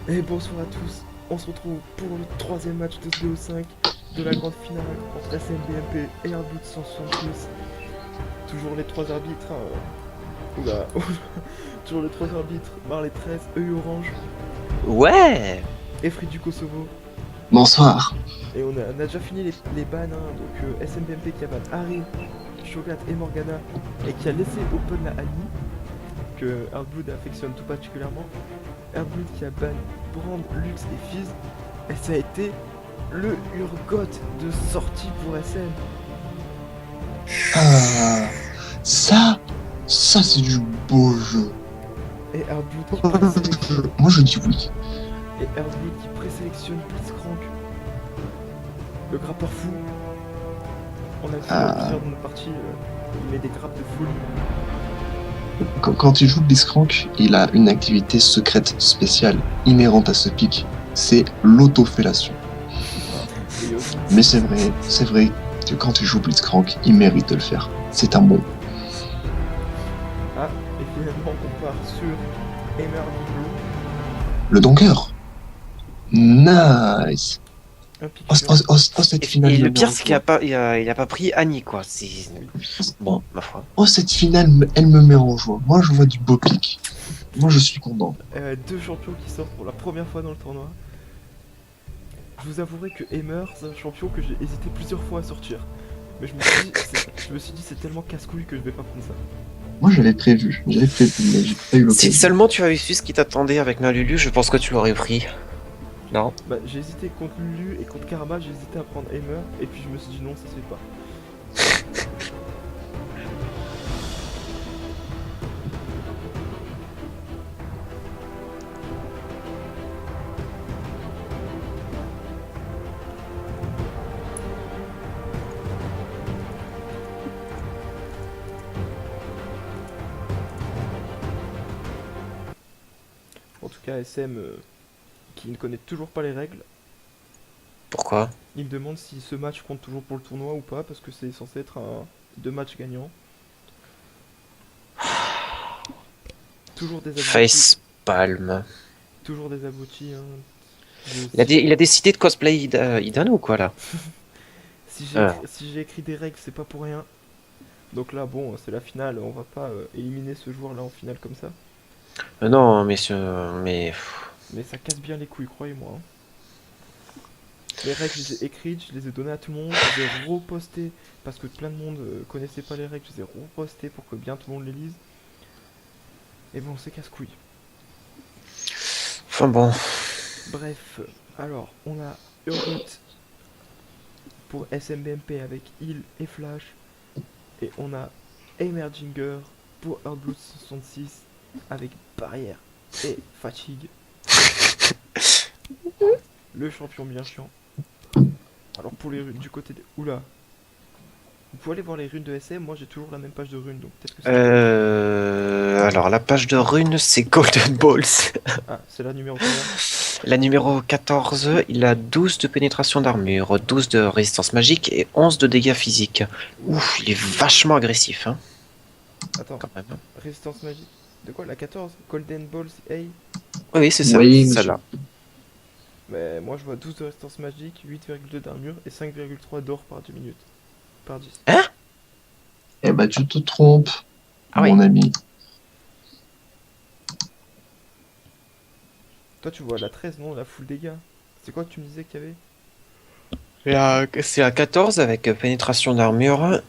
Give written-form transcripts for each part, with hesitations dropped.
Et bonsoir à tous, on se retrouve pour le troisième match de ce BO5 de la grande finale entre SMBMP et Arbout 166. Toujours les trois arbitres, oula, toujours les trois arbitres, Marley 13, EU Orange Ouais. et Free du Kosovo. Bonsoir. Et on a déjà fini les bans, donc SMBMP qui a ban Harry, Shogat et Morgana et qui a laissé open la Annie, que Hardblood affectionne tout particulièrement. Hardblood qui a ban Brand, Lux et Fizz, et ça a été le Urgot de sortie pour SM. Ah, ça, ça c'est du beau jeu. Et Hardblood qui présélectionne, Moi je dis oui. Blitzcrank, le grappeur fou. On a vu Ah, plusieurs de nos parties, il met des grappes de folie. quand il joue Blitzcrank, il a une activité secrète spéciale inhérente à ce pic. C'est l'autofellation. Et aussi, Mais c'est vrai que quand il joue Blitzcrank, il mérite de le faire. C'est un bon. et finalement on part sur Emerald, Le Donker. Nice. un pic Oh, sur. oh, oh, oh, cette finale Et me le met pire, en c'est qu'il a joie. pas, il a pas pris Annie, quoi. C'est Oui. bon, ma foi. Oh, cette finale, elle me met en joie. Moi je vois du beau pic. Moi je suis content. Deux champions qui sortent pour la première fois dans le tournoi. Je vous avouerai que Emer, c'est un champion que j'ai hésité plusieurs fois à sortir. Mais je me suis dit c'est tellement casse-couille que je vais pas prendre ça. Moi j'avais prévu, mais j'ai pas eu Si l'occasion. seulement tu avais su ce qui t'attendait avec Malulu, je pense que tu l'aurais pris. Non? Bah j'ai hésité contre Lulu et contre Karma, j'ai hésité à prendre Emer et puis je me suis dit non ça se fait pas. En tout cas SM qui ne connaît toujours pas les règles, Pourquoi? il me demande si ce match compte toujours pour le tournoi ou pas parce que c'est censé être un deux matchs gagnants. Toujours des abrutis, Face Palm. toujours des abrutis. Il a décidé de cosplay Idan ou quoi là? Ah. Si j'ai écrit des règles, c'est pas pour rien. Donc là, bon, c'est la finale, on va pas éliminer ce joueur-là en finale comme ça. Non, mais Mais ça casse bien les couilles, croyez-moi, hein. Les règles, je les ai écrites, je les ai données à tout le monde, je les ai repostées parce que plein de monde connaissait pas les règles, je les ai repostées pour que bien tout le monde les lise. Et bon, c'est casse-couille. enfin bon. Bref, alors, on a Urgot pour SMBMP avec Heal et Flash. Et on a Emerginger pour Earthblood 66 avec Barrière et Fatigue. Le champion bien chiant. Alors pour les runes du côté de... Oula. Vous pouvez aller voir les runes de SM, moi j'ai toujours la même page de runes, donc peut-être que c'est la vôtre. Alors la page de rune, c'est Golden Balls. Ah, c'est la numéro combien? La numéro 14, il a 12 de pénétration d'armure, 12 de résistance magique et 11 de dégâts physiques. Ouf, il est vachement agressif, hein, Attends, quand même. résistance magique. De quoi? La 14? Golden Balls A? Oui, oui, c'est ça, Oui, c'est monsieur. celle-là. Mais moi je vois 12 de résistance magique, 8,2 d'armure et 5,3 d'or par 10 minutes. Par 10. Hein? Eh ben, tu te trompes, Ah oui. mon ami. Toi tu vois la 13, non? La full dégâts. C'est quoi que tu me disais qu'il y avait? C'est la 14 avec pénétration d'armure,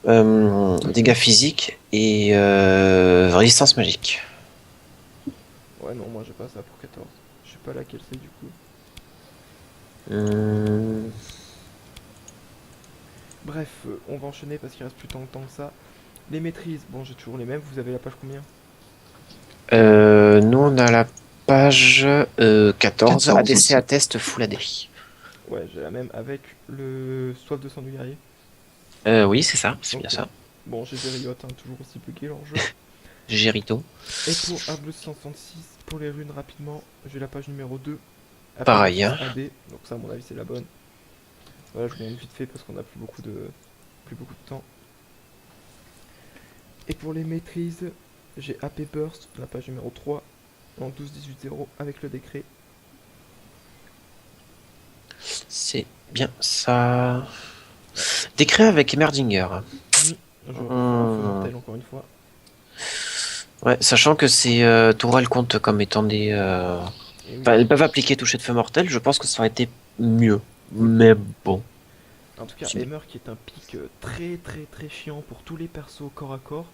dégâts physiques et résistance magique. Ouais, non, moi j'ai pas ça pour 14. Je sais pas laquelle c'est du coup. Hum, Bref, on va enchaîner parce qu'il reste plus tant de temps que ça. Les maîtrises, bon, j'ai toujours les mêmes. Vous avez la page combien? nous, on a la page 14, 14 ADC aussi. à test Full AD. Ouais, j'ai la même avec le soif de sang du guerrier. Oui, c'est ça, c'est bien Ok. ça. Bon, j'ai des Riot, hein, toujours aussi bugué leur jeu. Gérito. Et pour Arbleu 166, pour les runes rapidement, j'ai la page numéro 2. Pareil, Apénétis hein. AD, donc ça, à mon avis, c'est la bonne. Voilà, je vous montre vite fait parce qu'on a plus beaucoup de temps. Et pour les maîtrises, j'ai AP Burst, la page numéro 3, en 12-18-0 avec le décret. C'est bien ça. Décret avec Emerdinger. Je vais mortel encore une fois. Ouais, sachant que ces tourelles comptent comme étant des... Et oui. Enfin, elles peuvent appliquer toucher de feu mortel, je pense que ça aurait été mieux. Mais bon. En tout cas, C'est- Hammer qui est un pic très chiant pour tous les persos corps à corps.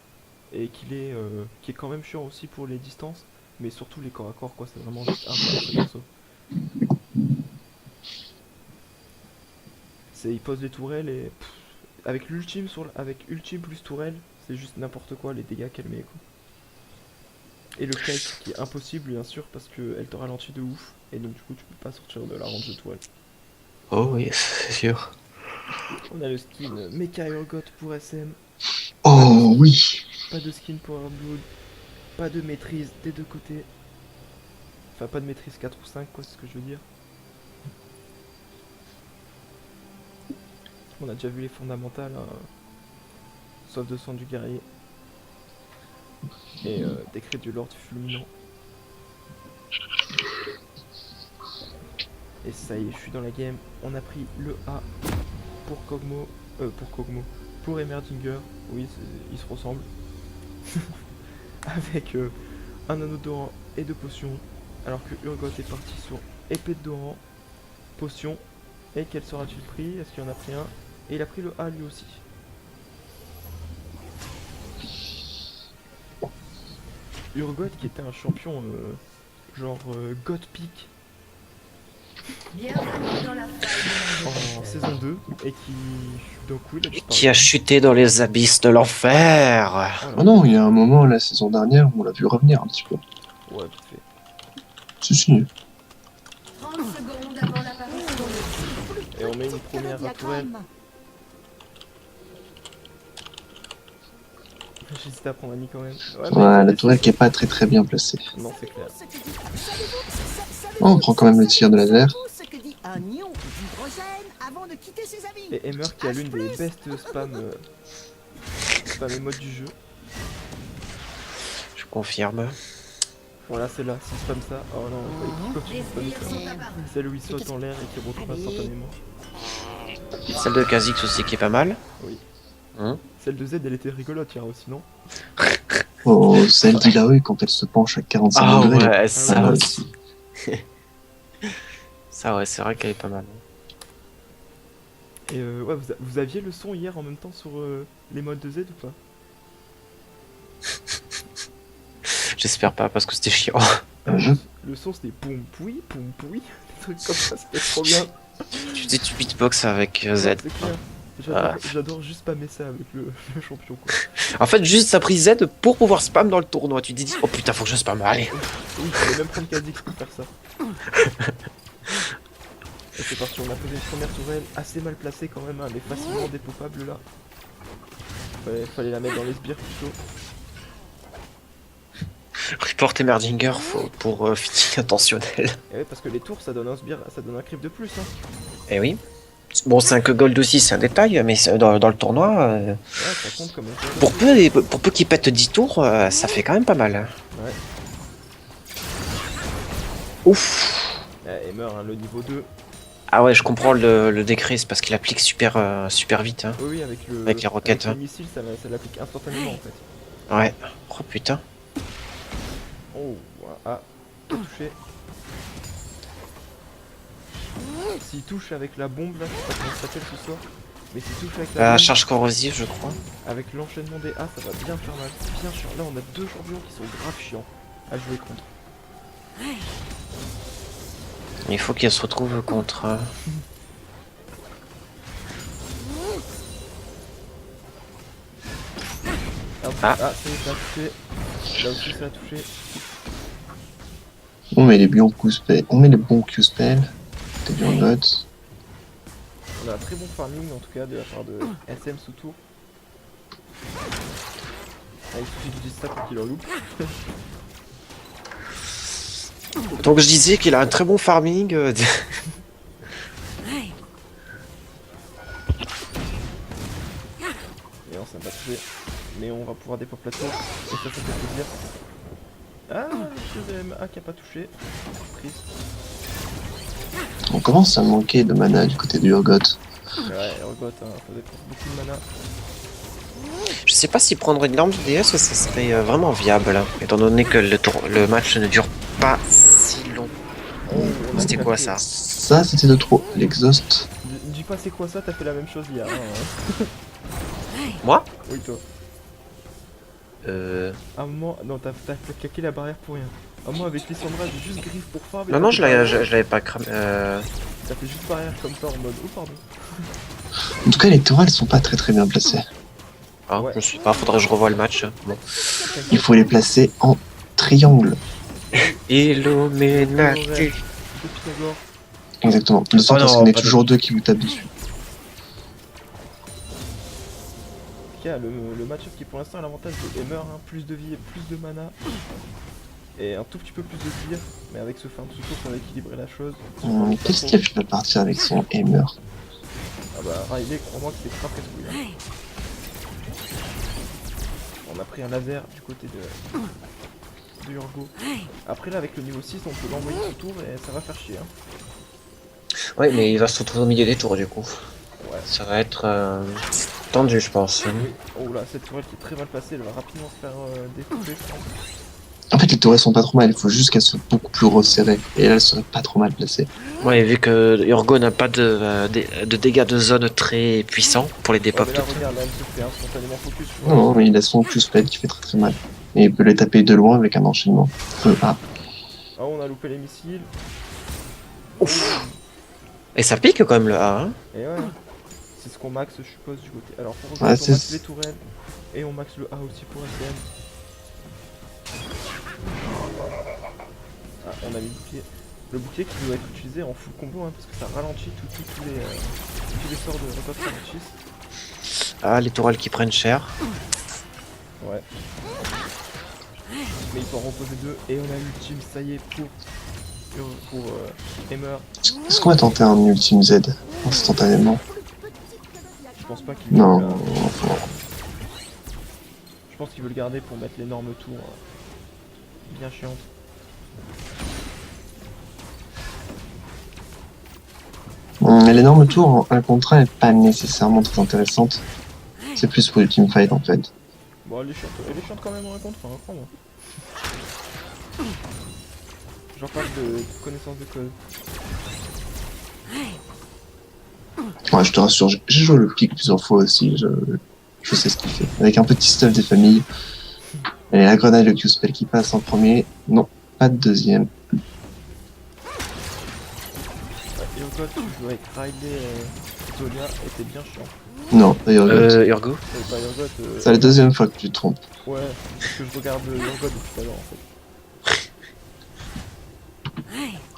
Et qui est quand même chiant aussi pour les distances. Mais surtout les corps à corps, quoi. C'est vraiment juste un ce perso. Il pose des tourelles et avec l'ultime avec ultime plus tourelle, c'est juste n'importe quoi les dégâts qu'elle met quoi. Et le kite qui est impossible bien sûr parce qu'elle te ralentit de ouf et donc du coup tu peux pas sortir de la range de tourelle. Oh oui, c'est sûr. On a le skin Mecha Urgot pour SM, Oh oui. pas de skin pour Hardwood, pas de maîtrise des deux côtés. Enfin pas de maîtrise 4 ou 5 quoi c'est ce que je veux dire. On a déjà vu les fondamentales, hein. Sauf de sang du guerrier. Et décret du Lord fulminant. Et ça y est, je suis dans la game. On a pris le A pour Kog'Maw. Pour Emerdinger. Oui, ils se ressemblent. Avec un anneau d'Oran et deux potions. Alors que Urgot est parti sur épée de Doran, potion. Et quel sera-t-il pris? Est-ce qu'il en a pris un? Et il a pris le A lui aussi. Urgot qui était un champion genre God Peak Bienvenue dans la faille en saison 2 et qui d'un coup il a disparu. Qui a chuté dans les abysses de l'enfer. Voilà. Ah non, il y a un moment la saison dernière où on l'a vu revenir un petit peu. Ouais, vite fait. Si, si. 30 secondes avant l'apparition de Et on met une première tourelle. J'hésite à prendre Annie quand même. Ouais, mais Ouais, la laisse- tourelle qui est pas très bien placée. Non, c'est clair. Oh, on prend quand même le tir de laser. Et Hammer qui a l'une des best spam emotes du jeu. Je confirme. Voilà, c'est là, s'il spam ça. Oh non, il faut Les spammer sbires ça. sont apparus. Celle où il saute en l'air et qui retrouve instantanément. Celle de Kha'Zix aussi qui est pas mal. Oui. Hein. Celle de Z, elle était rigolote hier aussi, non? Oh, celle d'Ilaoi quand elle se penche à 45 Ah degrés. ouais, ça ouais. aussi. Ça ouais, c'est vrai qu'elle est pas mal. Et ouais, vous aviez le son hier en même temps sur les modes de Z ou pas? J'espère pas parce que c'était chiant. Le son c'était poum poui, des trucs comme ça, c'était trop bien. Tu dis tu beatbox avec Z. Ouais, c'est clair. Ah. J'adore juste spammer ça avec le champion quoi. En fait, juste ça a pris Z pour pouvoir spam dans le tournoi. Tu te dis, oh putain, faut que je spam. Allez. Oui, il fallait même prendre Kha'Zix pour faire ça. Et c'est parti, on a posé une première tourelle assez mal placée quand même, hein, elle est facilement dépopable là. Fallait la mettre dans les sbires plutôt. Report Emerdinger pour fitting intentionnel. Et ouais, parce que les tours ça donne un sbire, ça donne un creep de plus. Hein. Eh oui. Bon, 5 gold aussi, c'est un détail, mais dans le tournoi, Ouais, ça compte comme un pour peu qu'il pète 10 tours, ça fait quand même pas mal. Hein. Ouais. Ouf. Et meurt hein, le niveau 2. Ah ouais, je comprends le décret, c'est parce qu'il applique super vite. Hein. Oui, avec Avec les roquettes, avec hein. le missile, ça l'applique instantanément en fait. Ouais. Oh putain. Oh, voilà. Ah, touché. S'il touche avec la bombe là, je sais pas comment ça s'appelle ce sort. Mais s'il touche avec la bombe, Charge corrosive, je crois. avec l'enchaînement des A, ça va bien faire mal. Bien sûr, là on a deux champions qui sont grave chiants à jouer contre. Il faut qu'il se retrouve contre. Ah, Ah. ça y est, ça a touché. Là aussi ça a touché. On met les bons Q-spells. On met les bons Q-spells. T'es bien note. On a un très bon farming en tout cas de la part de SM sous tour. Ah, il suffit que je dise ça pour qu'il en loupe. Donc je disais qu'il a un très bon farming. Et non, ça n'a pas touché. Mais on va pouvoir dépop la tour. Et ça fait plaisir. Ah, le deuxième A qui a pas touché. Triste. On commence à manquer de mana du côté du Urgot. Ouais, Urgot, hein, ça dépense beaucoup de mana. Je sais pas si prendre une arme de DS, ça serait vraiment viable, hein, étant donné que le match ne dure pas si long. Oh, on a C'était quoi claqué. ça? Ça, c'était de trop. L'exhaust. Dis pas c'est quoi ça, t'as fait la même chose hier. Hein. Moi? Oui, toi. À un moment, non, t'as claqué la barrière pour rien. À un moment, avec Lissandra, j'ai juste griffe pour farm. et Non, t'as non, fait je barrière. l'avais pas cramé. T'as fait juste barrière comme ça en mode. Oh, pardon. En tout cas, les tourelles sont pas très bien placées. Ah, Ouais. je sais pas, faudrait que je revoie le match. Bon. Il faut les placer en triangle. Illuminati. De Pythagore. Exactement. Le centre, non, c'est qu'on est pas de- toujours deux qui vous tapent dessus. En tout cas, le match-up qui pour l'instant a l'avantage de Hammer, hein, plus de vie et plus de mana. Et un tout petit peu plus de tir, mais avec ce farm support, ça va équilibrer la chose. Qu'est-ce qu'il a fait de partir avec son Hammer? Ah bah, Riley, crois-moi que c'est pas presque couille. Hein. On a pris un laser du côté de Urgo. Après, là, avec le niveau 6, on peut l'envoyer sous tour et ça va faire chier. Hein. Ouais, mais il va se retrouver au milieu des tours du coup. Ouais. Ça va être tendu, je pense. Oui. Oh là, cette tourelle qui est très mal placée, elle va rapidement se faire découper, je pense. En fait, les tourelles sont pas trop mal. Il faut juste qu'elles soient beaucoup plus resserrées. Et là, elles seraient pas trop mal placées. Ouais, vu que Urgo n'a pas de dégâts de zone très puissants pour les Ouais, dépop mais là, toutes. regarde, là, elle se fait instantanément focus. tu vois. Non, mais il a son Q-spell qui fait très mal. Et il peut les taper de loin avec un enchaînement. Ah, Ah, on a loupé les missiles. Et ça pique quand même le A, hein. Et ouais, c'est ce qu'on max, je suppose, du côté. Alors, pour Ouais, rejoindre, on max c'est- les tourelles. Et on max le A aussi pour SDM. Ah, on a mis le bouclier. Le bouclier qui doit être utilisé en full combo, hein, parce que ça ralentit tous les sorts de record ralentissent. Ah, les tourelles qui prennent cher. Ouais. Mais il faut en reposer deux. Et on a l'ultime, ça y est, pour Hammer. est-ce qu'on va tenter un ultime Z instantanément? Je pense pas qu'il Non, veut, enfin, je pense qu'il veut le garder pour mettre l'énorme tour bien chiante. l'énorme tour en 1 contre 1 est pas nécessairement très intéressante. C'est plus pour le teamfight en fait. Bon, elle est chiante quand même en un contre, hein, crois-moi. J'en parle de connaissance de code. Ouais, je te rassure, j'ai joué le pic plusieurs fois aussi, je sais ce qu'il fait. Avec un petit stuff des familles. Et la grenade, le Q-spell qui passe en premier. Non, pas de deuxième. Ouais, et au code, tu jouais avec Riley Zonia, et t'es bien chiant. Non, d'ailleurs, Urgo. C'est pas Urgot, c'est la deuxième fois que tu te trompes. ouais, parce que je regarde Urgot depuis tout à l'heure en fait.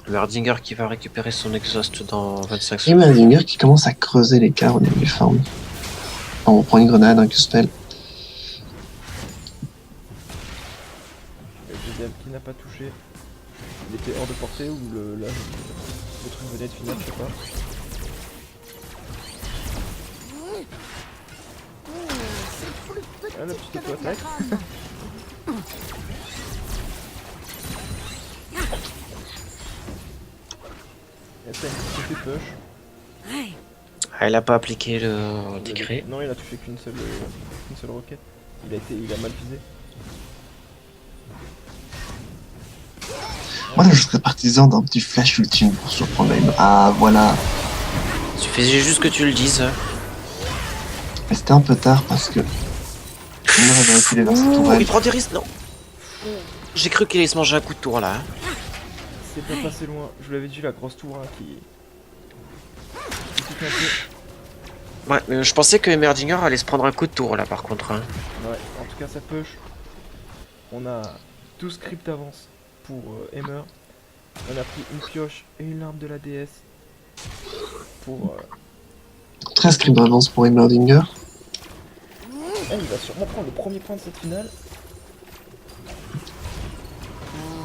Merdinger qui va récupérer son exhaust dans 25 Et secondes. Merdinger qui commence à creuser l'écart au niveau du farm. Enfin, on prend une grenade, un Q-spell. Le deuxième qui n'a pas touché. Il était hors de portée ou le truc venait de finir, je sais pas. Ah, la petite auto-attaque. Et ça, une petite push. Ah, il a pas appliqué le décret. Non, il a touché qu'une seule roquette. Il a mal visé. Moi, là, je serais partisan d'un petit flash ultime pour surprendre la. Ah, voilà. Il suffisait juste que tu le dises. Mais c'était un peu tard parce que. On aurait reculé vers cette Ouh, tourelle. il prend des risques, non. J'ai cru qu'il allait se manger un coup de tour là. Hein. C'est pas passé loin. Je vous l'avais dit, la grosse tour hein, qui pique un peu. Ouais, mais je pensais que Merdinger allait se prendre un coup de tour là par contre. Hein. Ouais, en tout cas, ça push. On a 12 scripts d'avance pour Hammer. On a pris une pioche et une larme de la DS pour. 13 scripts d'avance pour Emerdinger. Ah, il va sûrement prendre le premier point de cette finale.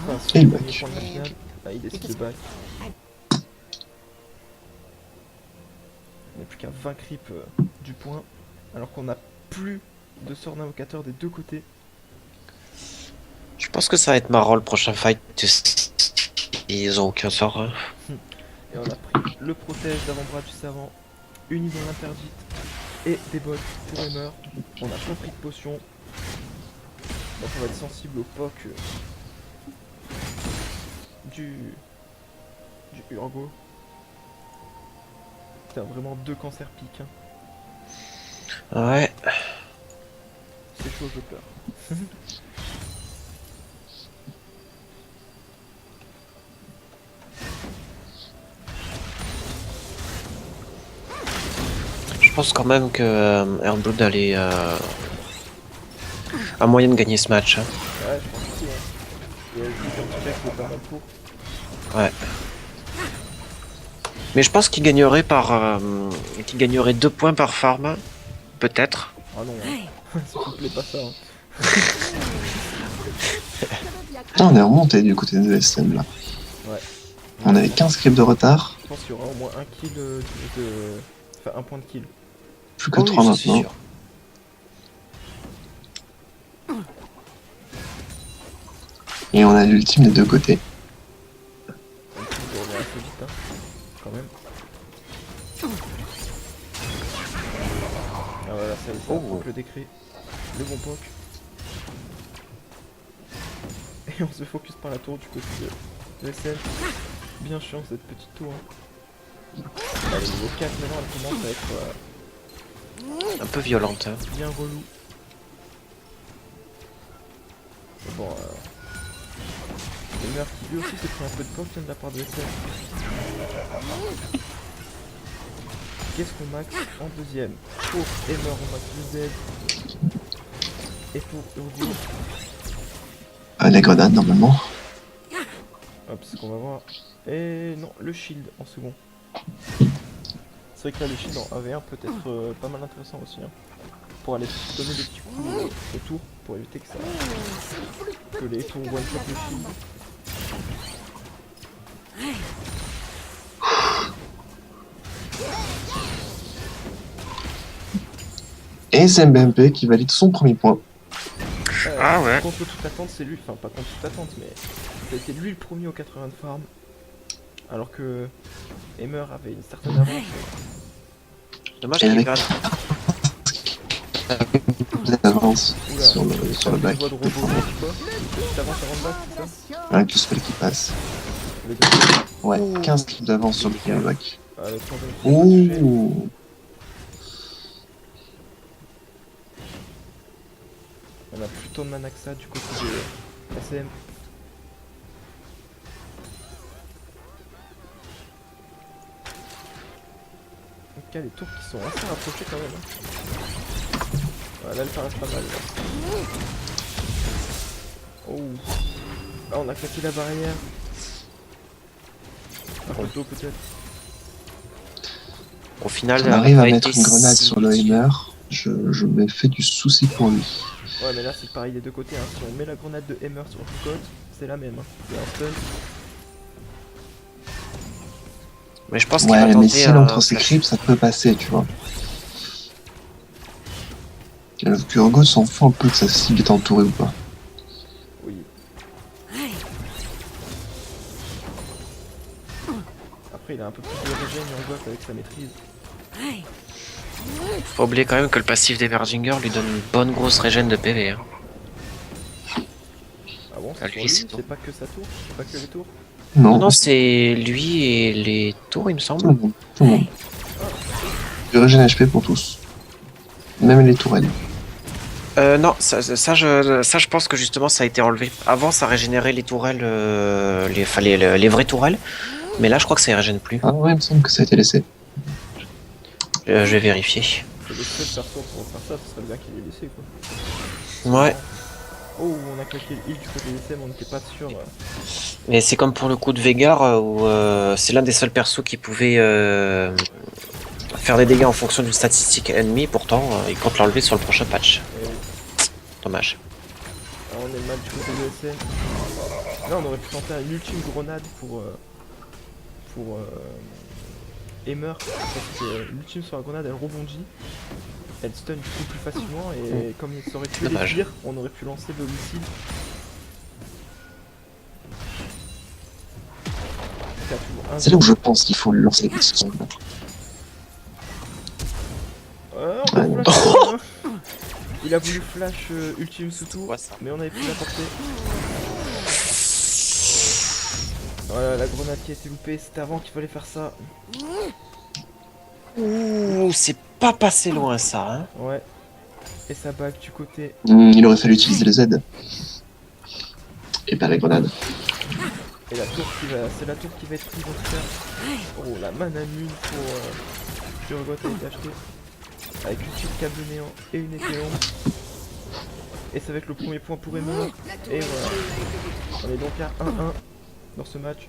Enfin, Et le il premier back. point de la finale. Ah, il décide de back. On n'est plus qu'à 20 creeps du point. Alors qu'on a plus de sorts d'invocateurs des deux côtés. Je pense que ça va être marrant le prochain fight. Ils ont aucun sort. Hein. Et on a pris le protège d'avant-bras du savant, uni dans l'interdite et des bottes pour Emmer. On n'a pas pris de potion. Donc on va être sensible au POC du Urgo. Putain, vraiment 2 cancers piques. Hein. Ouais. C'est chaud, je pleure. Je pense quand même que Airblood allait a moyen de gagner ce match. Hein. Ouais, je pense aussi. Hein. Et elle dit en tout cas qu'il est pas mal pour. Ouais. Mais je pense qu'il gagnerait qu'il gagnerait 2 points par farm, peut-être. Ah non, hein. S'il vous plaît, pas ça. Hein. Putain, on est remonté du côté de SM là. Ouais. On avait 15 clips de retard, Je pense qu'il y aura au moins un kill Enfin, un point de kill. plus que Oh oui, 3 je suis maintenant. sûr. Et on a l'ultime des deux côtés. On revient assez vite, hein. Quand même. Ah voilà, ça y est, ça Oh. proc le décret. Le bon poc. Et on se focus par la tour du côté de SM. Bien chiant cette petite tour. Hein. Allez, niveau 4 maintenant, elle commence à être Un peu violente. Hein. bien relou. Mais bon, Emmer qui lui aussi s'est pris un peu de poc de la part de SM. Qu'est-ce qu'on max en deuxième? Pour Emmer on max le Z. Et pour Urgo, Les grenades normalement. hop, c'est ce qu'on va voir. Et non, le shield en second. C'est vrai que là le shield en AV1 peut être pas mal intéressant aussi. Hein. Pour aller donner des petits coups autour pour éviter que les tours one shot le shield. Et SMBMP qui valide son premier point. Ah ouais. Contre toute attente, c'est lui, enfin pas contre toute attente, mais ça a été lui le premier au 80 de farm. Alors que Emmer avait une certaine avance. Dommage Et qu'il avec- perde. D'avance Oula, sur le bac. voix de robot, tu vois. T'avances avant le bac, c'est ça? Un Q-spell qui passe. Le gars, Ouais, Oh. 15 clips d'avance sur le premier bac. avec son touché. Ouh. On a plutôt de mana que ça du côté de SM. Ok, les tours qui sont assez rapprochés quand même. Hein. Ouais, là, elle paraît pas mal. Là. Oh. Là, on a claqué la barrière. Un peu tôt peut-être. Au final, On arrive ça à a mettre été une grenade si sur le utile. Hammer. Je me fais du souci pour lui. Ouais, mais là, c'est pareil des deux côtés. Hein. Si on met la grenade de Hammer sur le côte, c'est la même. Hein. Il y a un stun. Mais je pense qu'il va Ouais, mais tenter si un entre ses flash. creeps, ça peut passer, tu vois. Le Kurgo s'en fout un peu de sa cible est entourée ou pas. Oui. Après, il a un peu plus de régène, on voit avec sa maîtrise. Faut pas oublier quand même que le passif d'Emerginger lui donne une bonne grosse régène de PV. Hein. Ah bon, Ah, c'est lui, pour lui, c'est tout. c'est pas que sa tour, c'est pas que les tours. Non, Non, c'est lui et les tours, il me tout semble. le monde. Tout le monde. Du régène HP pour tous. Même les tourelles. Non, ça, je pense que justement ça a été enlevé. Avant, ça régénérait les tourelles, les vraies tourelles. Mais là, je crois que ça ne régène plus. Ah ouais, il me semble que ça a été laissé. Je vais vérifier. C'est le seul perso pour faire ça, ce serait bien qu'il ait laissé quoi. Ouais, Oh, on a claqué le heal du côté des SM, on n'était pas sûr. mais c'est comme pour le coup de Veigar, où c'est l'un des seuls persos qui pouvait faire des dégâts en fonction d'une statistique ennemie. Pourtant, il compte l'enlever sur le prochain patch. Et Dommage. là, on est mal du côté des SM. Là, on aurait pu tenter une ultime grenade pour Hammer. Parce que l'ultime sur la grenade, elle rebondit. Elle stun du coup plus facilement et comme il aurait tué les Dommage. tirs, on aurait pu lancer le missile. Ok, tout bon. C'est là où je pense qu'il faut lancer les petits sons. On Ah non. a flash, il a voulu flash ultime sous tout, Ouais, ça. mais on avait pu la porter. Voilà, la grenade qui a été loupée, c'était avant qu'il fallait faire ça. Ouh, c'est pas passé loin ça, hein. Ouais. Et ça back du côté. Il aurait fallu utiliser le Z. Et pas la grenade. Et la tour qui va. C'est la tour qui va être prise en tout cas. Oh la mana nul pour Urgot a été acheté. Avec une petite câble néant et une épée longue. Et ça va être le premier point pour Emma. Et voilà. On est donc à 1-1 dans ce match.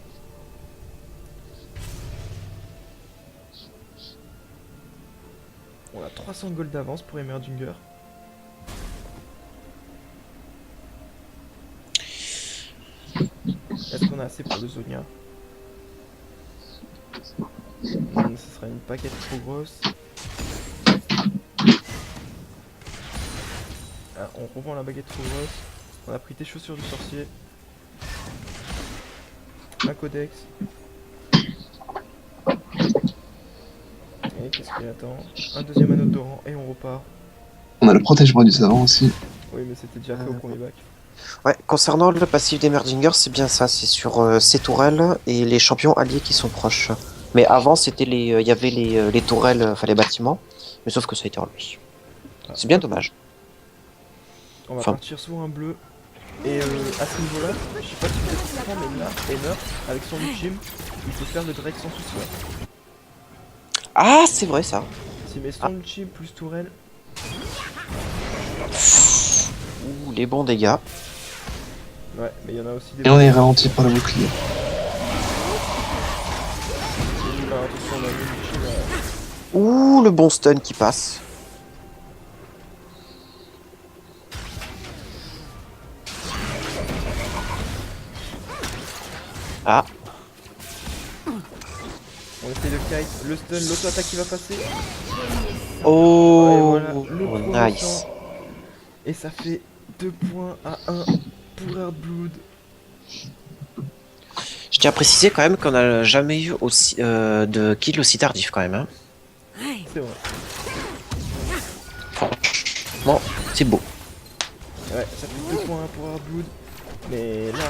On a 300 gold d'avance pour Emerginger. Est-ce qu'on a assez pour le Zonia? Ce sera une paquette trop grosse. Ah, on revend la baguette trop grosse. On a pris tes chaussures du sorcier. Un codex. Et qu'est-ce qu'il attend? Un deuxième anneau d'Oran et on repart. On a le protège-moi du savant aussi. Oui mais c'était déjà fait au premier bac. Ouais, concernant le passif d'Emerginger, c'est bien ça, c'est sur ces tourelles et les champions alliés qui sont proches. Mais avant, c'était il y avait les tourelles, enfin les bâtiments, mais sauf que ça a été enlevé. Ah. C'est bien dommage. On va Enfin. partir sur un bleu. Et à ce niveau là, je sais pas si vous êtes au courant mais là, Emmer, avec son ultime, il peut faire le Drake sans souci. Ouais. Ah, c'est vrai ça. S'il met son ultime plus tourelle, Ouh, les bons dégâts. ouais, mais il y en a aussi des Et on est ralenti par le bouclier. Là, attention, on a le ultime. Ouh, le bon stun qui passe. Ah, On essaie de kite, le stun, l'auto-attaque qui va passer. oh, Et voilà, le premier nice. sang. Et ça fait 2 points à 1 pour Earthblood. Je tiens à préciser quand même qu'on n'a jamais eu aussi de kill aussi tardif quand même. Hein. C'est vrai. Franchement, c'est beau. Ouais, ça fait 2 points pour Earthblood. Mais là,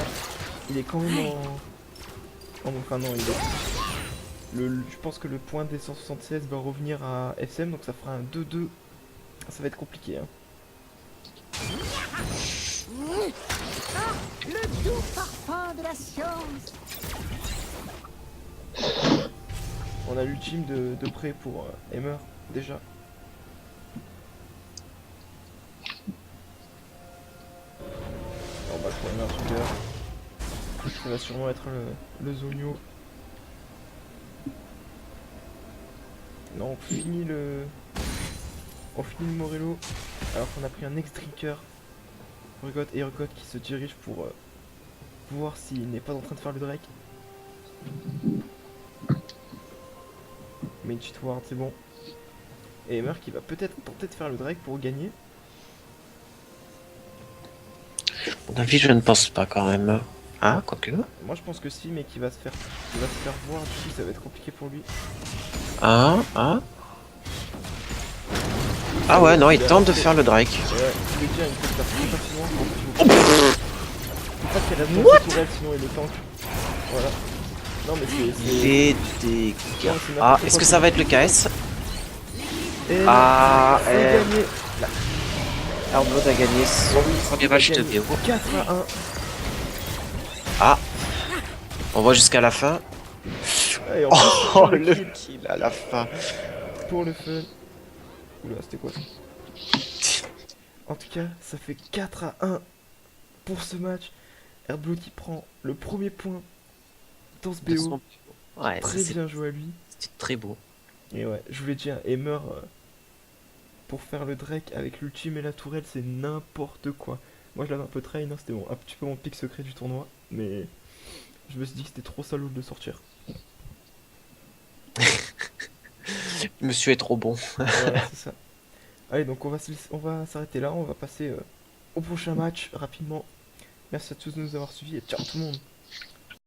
il est quand même enfin non, il est... Je pense que le point des 176 va revenir à SM, donc ça fera un 2-2. Ça va être compliqué. Hein. Le doux parfum de la science. On a l'ultime de près pour Emmer, déjà. On va pour Emerginger. Ça va sûrement être le Zonio. Non, on finit le... On finit le Morello. Alors qu'on a pris un ex-drinker. Urgot et Urgot qui se dirigent pour voir s'il n'est pas en train de faire le Drake. Mais une cheat ward, c'est bon. Et Emmer qui va peut-être tenter de faire le Drake pour gagner. À mon avis, je ne pense pas quand même. Ah, quoique. Moi je pense que si, mais qui va se faire voir, du coup ça va être compliqué pour lui. Ah, ah. Ah ouais, non, il tente de faire le Drake. Ouais, je vais dire, il peut le faire très facilement. Faut pas qu'elle a son tourelle, sinon il le tank. Voilà. Non mais c'est... Les dégâts. Non, c'est Ah, n'importe est-ce quoi. que ça va être le KS? Et Ah, c'est gagné. Earthblood a gagné son premier match de BO. 4 à 1. Ah, on voit jusqu'à la fin. Et en plus, Oh, pour le le kill, kill à la fin. pour le fun. Oula, c'était quoi ça? En tout cas, ça fait 4 à 1 pour ce match. Earthblood qui prend le premier point dans ce BO. Ouais, Très bien joué à lui. c'était très beau. Et ouais, je voulais dire, Emmer, pour faire le Drake avec l'ultime et la tourelle, c'est n'importe quoi. Moi je l'avais un peu train, hein, c'était un petit peu mon pic secret du tournoi, mais je me suis dit que c'était trop salaud de le sortir. Monsieur est trop bon. Voilà, c'est ça. Allez, donc on va s'arrêter là, on va passer au prochain match rapidement. Merci à tous de nous avoir suivis et ciao tout le monde.